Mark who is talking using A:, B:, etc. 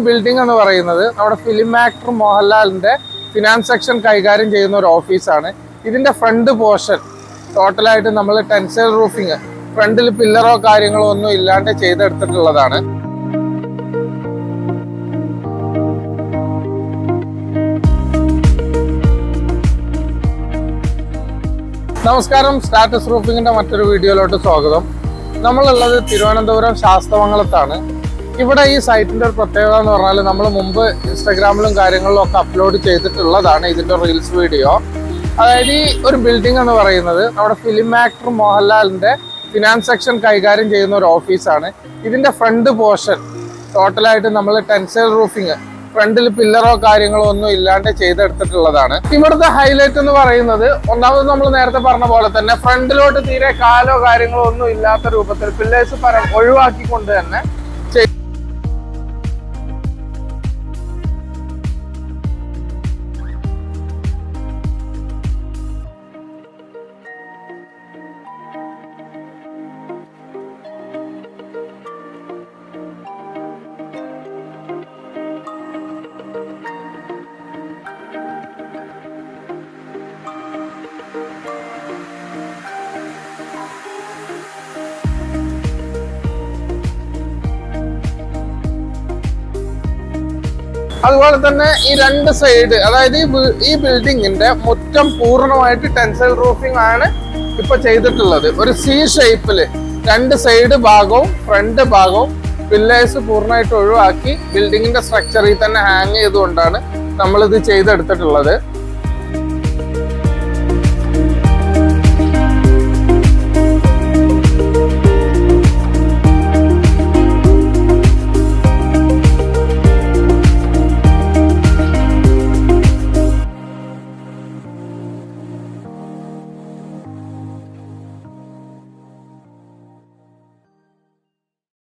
A: Building എന്ന് പറയുന്നത് നമ്മുടെ ഫിലിം ആക്ടർ മോഹൻലാലിന്റെ ഫിനാൻസ് സെക്ഷൻ കൈകാര്യം ചെയ്യുന്ന ഒരു ഓഫീസാണ്. ഇതിന്റെ ഫ്രണ്ട് പോർഷൻ ടോട്ടലായിട്ട് നമ്മൾ ടെൻസൈൽ റൂഫിങ്, ഫ്രണ്ടിൽ പില്ലറോ കാര്യങ്ങളോ ഒന്നും ഇല്ലാണ്ട് ചെയ്തെടുത്തിട്ടുള്ളതാണ്. നമസ്കാരം, സ്റ്റാറ്റസ് റൂഫിങ്ങിന്റെ മറ്റൊരു വീഡിയോയിലോട്ട് സ്വാഗതം. നമ്മളുള്ളത് തിരുവനന്തപുരം ശാസ്തമംഗലത്താണ്. ഇവിടെ ഈ സൈറ്റിന്റെ ഒരു പ്രത്യേകത എന്ന് പറഞ്ഞാൽ നമ്മൾ മുമ്പ് ഇൻസ്റ്റാഗ്രാമിലും കാര്യങ്ങളിലും ഒക്കെ അപ്ലോഡ് ചെയ്തിട്ടുള്ളതാണ് ഇതിന്റെ റീൽസ് വീഡിയോ. അതായത് ഈ ഒരു ബിൽഡിംഗ് എന്ന് പറയുന്നത് നമ്മുടെ ഫിലിം ആക്ടർ മോഹൻലാലിന്റെ ഫിനാൻസ് സെക്ഷൻ കൈകാര്യം ചെയ്യുന്ന ഒരു ഓഫീസാണ്. ഇതിന്റെ ഫ്രണ്ട് പോർഷൻ ടോട്ടലായിട്ട് നമ്മൾ ടെൻസൈൽ റൂഫിങ്, ഫ്രണ്ടിൽ പില്ലറോ കാര്യങ്ങളോ ഒന്നും ഇല്ലാണ്ട് ചെയ്തെടുത്തിട്ടുള്ളതാണ്. ഇവിടുത്തെ ഹൈലൈറ്റ് എന്ന് പറയുന്നത് ഒന്നാമത് നമ്മൾ നേരത്തെ പറഞ്ഞ പോലെ തന്നെ ഫ്രണ്ടിലോട്ട് തീരെ കാലോ കാര്യങ്ങളോ ഒന്നും ഇല്ലാത്ത രൂപത്തിൽ പില്ലേഴ്സ് ഒഴിവാക്കിക്കൊണ്ട് തന്നെ അതുപോലെ തന്നെ ഈ രണ്ട് സൈഡ്, അതായത് ഈ ബിൽഡിങ്ങിന്റെ മുറ്റം പൂർണ്ണമായിട്ട് ടെൻസൈൽ റൂഫിംഗ് ആണ് ഇപ്പൊ ചെയ്തിട്ടുള്ളത്. ഒരു സി ഷേപ്പില് രണ്ട് സൈഡ് ഭാഗവും ഫ്രണ്ട് ഭാഗവും പില്ലേഴ്സ് പൂർണ്ണമായിട്ട് ഒഴിവാക്കി ബിൽഡിങ്ങിന്റെ സ്ട്രക്ചറിൽ തന്നെ ഹാങ് ചെയ്തുകൊണ്ടാണ് നമ്മളിത് ചെയ്തെടുത്തിട്ടുള്ളത്.